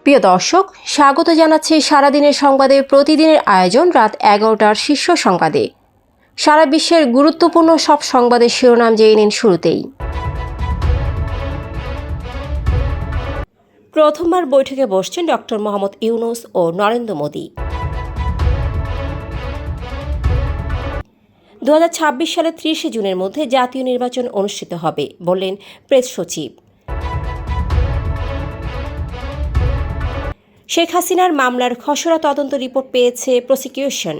প্রিয় দর্শক, স্বাগত জানাচ্ছি সারাদিনের সংবাদে প্রতিদিনের আয়োজন রাত 11টার শীর্ষ সংবাদে। সারা বিশ্বের গুরুত্বপূর্ণ সব সংবাদের শিরোনাম জেনে নিন শুরুতেই। প্রথমবার বৈঠকে বসছেন ডক্টর মোহাম্মদ ইউনূস ও নরেন্দ্র মোদি। 2026 সালের 30 জুনের মধ্যে জাতীয় নির্বাচন অনুষ্ঠিত হবে বললেন প্রেস সচিব। শেখ হাসিনার মামলার খসড়া তদন্ত রিপোর্ট পেয়েছে প্রসিকিউশন।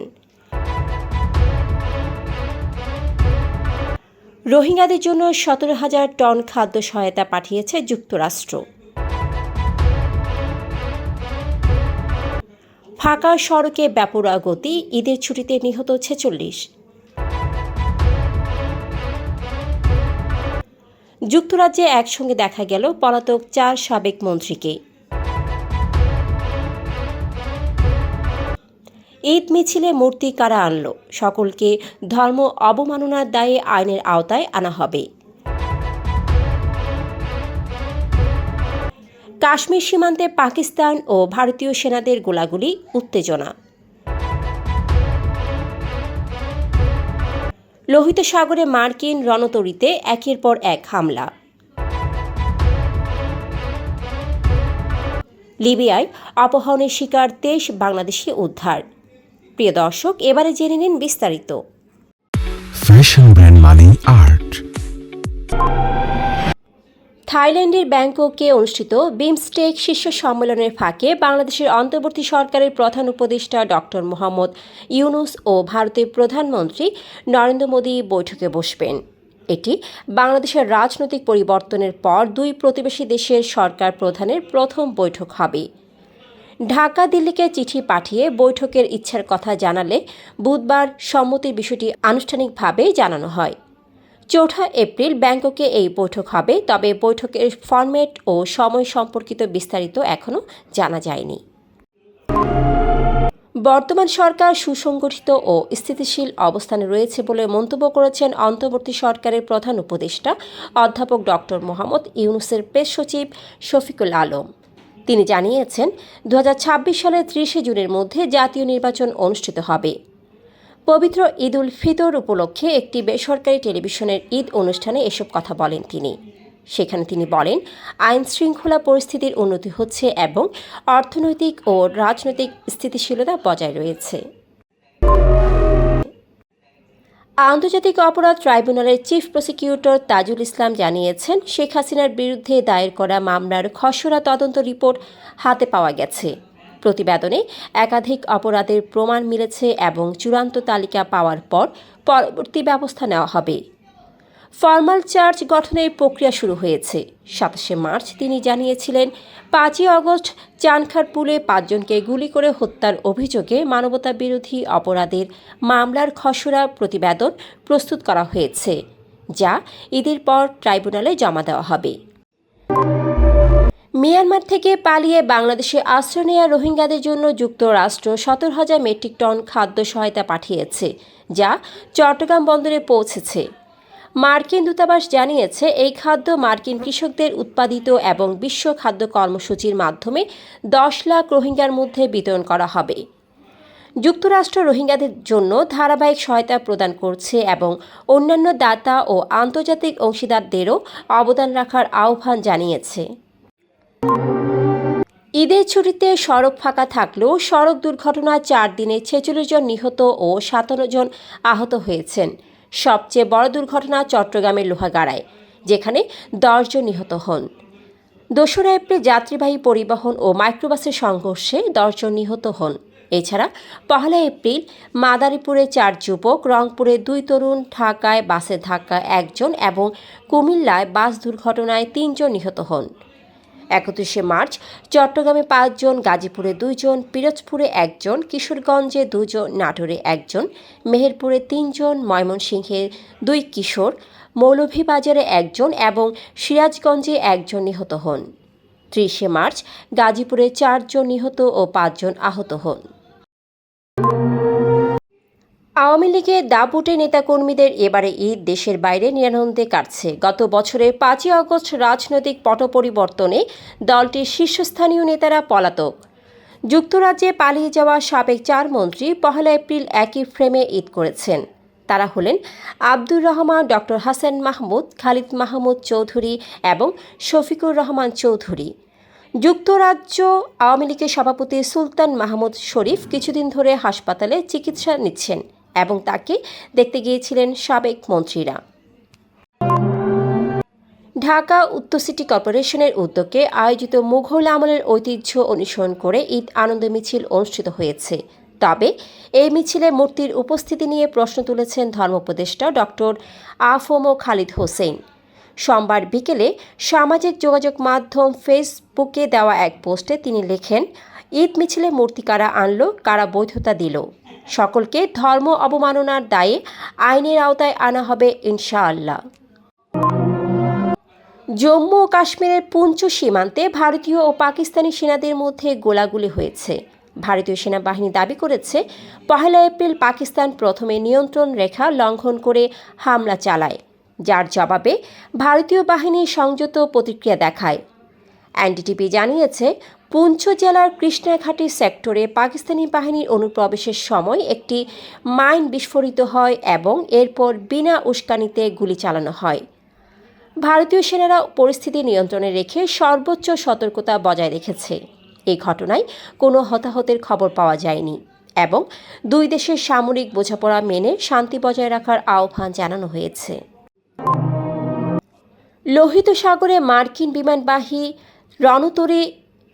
রোহিঙ্গাদের জন্য 17,000 টন খাদ্য সহায়তা পাঠিয়েছে যুক্তরাষ্ট্র। ফাঁকা সড়কে বেপরোয়া গতি, ঈদের ছুটিতে নিহত 46। যুক্তরাজ্যে একসঙ্গে দেখা গেল পলাতক 4 সাবেক মন্ত্রীকে। ঈদ মিছিলে মূর্তি কারা আনল, সকলকে ধর্ম অবমাননার দায়ে আইনের আওতায় আনা হবে। কাশ্মীর সীমান্তে পাকিস্তান ও ভারতীয় সেনাদের গোলাগুলি, উত্তেজনা। লোহিত সাগরে মার্কিন রণতরীতে একের পর এক হামলা। লিবিয়ায় অপহরণের শিকার 23 বাংলাদেশি উদ্ধার। প্রিয় দর্শক, এবারে জেনে নিন বিস্তারিত। ফ্যাশন ব্র্যান্ড মানে আর্ট। থাইল্যান্ডের ব্যাংককে অনুষ্ঠিত বিমস্টেক শীর্ষ সম্মেলনের ফাঁকে বাংলাদেশের অন্তর্বর্তী সরকারের প্রধান উপদেষ্টা ডক্টর মোহাম্মদ ইউনূস ও ভারতের প্রধানমন্ত্রী নরেন্দ্র মোদি বৈঠকে বসবেন। এটি বাংলাদেশের রাজনৈতিক পরিবর্তনের পর দুই প্রতিবেশী দেশের সরকার প্রধানের প্রথম বৈঠক হবে। ঢাকা দিল্লিকে চিঠি পাঠিয়ে বৈঠকের ইচ্ছার কথা জানালে বুধবার সম্মতির বিষয়টি আনুষ্ঠানিকভাবে জানানো হয়। 4 এপ্রিল ব্যাংককে এই বৈঠক হবে, তবে বৈঠকের ফরম্যাট ও সময় সম্পর্কিত বিস্তারিত এখনও জানা যায়নি। বর্তমান সরকার সুসংগঠিত ও স্থিতিশীল অবস্থানে রয়েছে বলে মন্তব্য করেছেন অন্তর্বর্তী সরকারের প্রধান উপদেষ্টা অধ্যাপক ডক্টর মোহাম্মদ ইউনূসের প্রেস সচিব শফিকুল আলম। তিনি জানিয়েছেন, 2026 সালের 30 জুনের মধ্যে জাতীয় নির্বাচন অনুষ্ঠিত হবে। পবিত্র ঈদ উল ফিতর উপলক্ষে একটি বেসরকারি টেলিভিশনের ঈদ অনুষ্ঠানে এসব কথা বলেন তিনি। সেখানে তিনি বলেন, আইন শৃঙ্খলা পরিস্থিতির উন্নতি হচ্ছে এবং অর্থনৈতিক ও রাজনৈতিক স্থিতিশীলতা বজায় রয়েছে। আন্তর্জাতিক অপরাধ ট্রাইব্যুনালের চিফ প্রসিকিউটর তাজুল ইসলাম জানিয়েছেন, শেখ হাসিনার বিরুদ্ধে দায়ের করা মামলার খসড়া তদন্ত রিপোর্ট হাতে পাওয়া গেছে। প্রতিবেদনে একাধিক অপরাধের প্রমাণ মিলেছে এবং চূড়ান্ত তালিকা পাওয়ার পর পরবর্তী ব্যবস্থা নেওয়া হবে। ফরমাল চার্জ গঠনের প্রক্রিয়া শুরু হয়েছে। 27 মার্চ তিনি জানিয়েছিলেন, 5 আগস্ট চানখারপুলে 5 জনকে গুলি করে হত্যার অভিযোগে মানবতাবিরোধী অপরাধের মামলার খসড়া প্রতিবেদন প্রস্তুত করা হয়েছে, যা ঈদের পর ট্রাইব্যুনালে জমা দেওয়া হবে। মিয়ানমার থেকে পালিয়ে বাংলাদেশে আশ্রয় নেওয়া রোহিঙ্গাদের জন্য যুক্তরাষ্ট্র 17,000 মেট্রিক টন খাদ্য সহায়তা পাঠিয়েছে, যা চট্টগ্রাম বন্দরে পৌঁছেছে। মার্কিন দূতাবাস জানিয়েছে, এই খাদ্য মার্কিন কৃষকদের উৎপাদিত এবং বিশ্ব খাদ্য কর্মসূচির মাধ্যমে 10 লাখ রোহিঙ্গার মধ্যে বিতরণ করা হবে। যুক্তরাষ্ট্র রোহিঙ্গাদের জন্য ধারাবাহিক সহায়তা প্রদান করছে এবং অন্যান্য দাতা ও আন্তর্জাতিক অংশীদারদেরও অবদান রাখার আহ্বান জানিয়েছে। ঈদের ছুটিতে সড়ক ফাঁকা থাকলেও সড়ক দুর্ঘটনায় 4 দিনে 46 জন নিহত ও 57 জন আহত হয়েছেন। সবচেয়ে বড় দুর্ঘটনা চট্টগ্রামের লোহাগাড়ায়, যেখানে 10 জন নিহত হন। 2 এপ্রিল যাত্রীবাহী পরিবহন ও মাইক্রোবাসের সংঘর্ষে 10 জন নিহত হন। এছাড়া 1 এপ্রিল মাদারীপুরে 4 যুবক, রংপুরে 2 তরুণ, ঢাকায় বাসের ধাক্কায় 1 জন এবং কুমিল্লায় বাস দুর্ঘটনায় 3 জন নিহত হন। 31 মার্চ চট্টগ্রামে 5 জন, গাজীপুরে 2 জন, পিরোজপুরে 1 জন, কিশোরগঞ্জে 2 জন, নাটোরে 1 জন, মেহেরপুরে 3 জন, ময়মনসিংহে 2 কিশোর, মৌলভীবাজারে 1 জন এবং সিরাজগঞ্জে 1 জন নিহত হন। 30 মার্চ গাজীপুরে 4 জন নিহত ও 5 জন আহত হন। আওয়ামী লীগের দাপুটে নেতাকর্মীদের এবারে ঈদ দেশের বাইরে নিরানন্দে কাটছে। গত বছরের 5ই আগস্ট রাজনৈতিক পট পরিবর্তনে দলটির শীর্ষস্থানীয় নেতারা পলাতক। যুক্তরাজ্যে পালিয়ে যাওয়া সাবেক 4 মন্ত্রী 1 এপ্রিল একই ফ্রেমে ঈদ করেছেন। তারা হলেন আব্দুর রহমান, ডক্টর হাসান মাহমুদ, খালিদ মাহমুদ চৌধুরী এবং শফিকুর রহমান চৌধুরী। যুক্তরাজ্য আওয়ামী লীগের সভাপতি সুলতান মাহমুদ শরীফ কিছুদিন ধরে হাসপাতালে চিকিৎসা নিচ্ছেন এবং তাকে দেখতে গিয়েছিলেন সাবেক মন্ত্রীরা। ঢাকা উত্তর সিটি কর্পোরেশনের উদ্যোগে আয়োজিত মুঘল আমলের ঐতিহ্য অনুসরণ করে ঈদ আনন্দ মিছিল অনুষ্ঠিত হয়েছে। তবে এই মিছিলে মূর্তির উপস্থিতি নিয়ে প্রশ্ন তুলেছেন ধর্মোপদেষ্টা ডক্টর আফম খালিদ হোসেন। সোমবার বিকেলে সামাজিক যোগাযোগ মাধ্যম ফেসবুকে দেওয়া এক পোস্টে তিনি লেখেন, ঈদ মিছিলে মূর্তি কারা আনলো, কারা বৈধতা দিল, সকলকে ধর্ম অবমাননার দায়ে আইনের আওতায় আনা হবে ইনশাআল্লাহ। জম্মু ও কাশ্মীরের পুঞ্চ সীমান্তে ভারতীয় ও পাকিস্তানি সেনাদের মধ্যে গোলাগুলি হয়েছে। ভারতীয় সেনাবাহিনী দাবি করেছে 1 এপ্রিল পাকিস্তান প্রথমে নিয়ন্ত্রণ রেখা লঙ্ঘন করে হামলা চালায়, যার জবাবে ভারতীয় বাহিনী সংযত প্রতিক্রিয়া দেখায়। এনডিটিভি জানিয়েছে, পুঞ্চ জেলার কৃষ্ণাঘাটি সেক্টরে পাকিস্তানি বাহিনীর অনুপ্রবেশের সময় একটি মাইন বিস্ফোরিত হয় এবং এরপর বিনা উস্কানিতে গুলি চালানো হয়। ভারতীয় সেনারা পরিস্থিতি নিয়ন্ত্রণে রেখে সর্বোচ্চ সতর্কতা বজায় রেখেছে। এই ঘটনায় কোনো হতাহতের খবর পাওয়া যায়নি এবং দুই দেশের সামরিক বোঝাপড়া মেনে শান্তি বজায় রাখার আহ্বান জানানো হয়েছে। লোহিত সাগরে মার্কিন বিমানবাহী রণতরী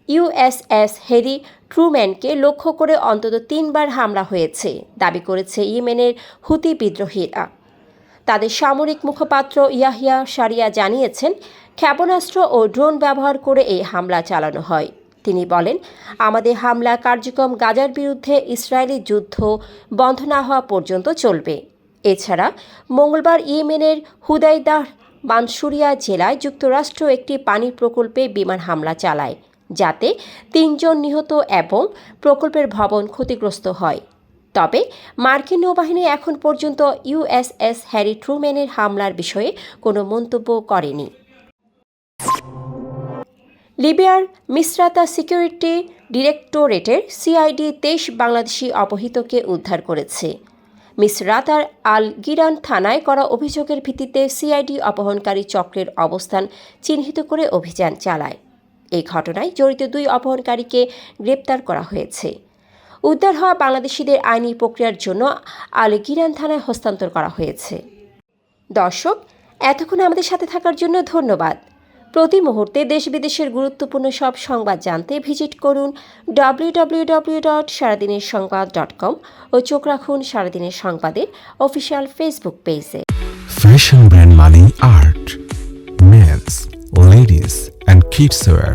ইউএসএস হ্যারি ট্রুম্যানকে লক্ষ্য করে অন্তত 3বার হামলা হয়েছে দাবি করেছে ইয়েমেনের হুতি বিদ্রোহীরা। তাদের সামরিক মুখপাত্র ইয়াহিয়া সারিয়া জানিয়েছেন, ক্ষেপণাস্ত্র ও ড্রোন ব্যবহার করে এই হামলা চালানো হয়। তিনি বলেন, আমাদের হামলা কার্যক্রম গাজার বিরুদ্ধে ইসরায়েলি যুদ্ধ বন্ধ না হওয়া পর্যন্ত চলবে। এছাড়া মঙ্গলবার ইয়েমেনের হুদাইদাহ মানসুরিয়া জেলায় যুক্তরাষ্ট্র একটি পানি প্রকল্পে বিমান হামলা চালায়, যাতে 3 জন নিহত এবং প্রকল্পের ভবন ক্ষতিগ্রস্ত হয়। তবে মার্কিন নৌবাহিনী এখন পর্যন্ত ইউএসএস হ্যারি ট্রুম্যানের হামলার বিষয়ে কোনো মন্তব্য করেনি। লিবিয়ার মিসরাতা সিকিউরিটি ডিরেক্টরেটের সিআইডি 23 বাংলাদেশি অপহৃতকে উদ্ধার করেছে। মিসরাতার আল গিরান থানায় করা অভিযোগের ভিত্তিতে সিআইডি অপহরণকারী চক্রের অবস্থান চিহ্নিত করে অভিযান চালায়। এই ঘটনায় জড়িত 2 অপহরণকারীকে গ্রেপ্তার করা হয়েছে। উদ্ধার হওয়া বাংলাদেশিদের আইনি প্রক্রিয়ার জন্য আল গিরান থানায় হস্তান্তর করা হয়েছে। দর্শক, এতক্ষণ আমাদের সাথে থাকার জন্য ধন্যবাদ। প্রতি মুহূর্তে দেশ বিদেশের গুরুত্বপূর্ণ সব সংবাদ জানতে ভিজিট করুন www.সারাদিনেরসংবাদ.com ও চোখ রাখুন সারাদিনের সংবাদের অফিসিয়াল ফেসবুক পেজে। Fashion brand Mani Art, men's, ladies and kids wear.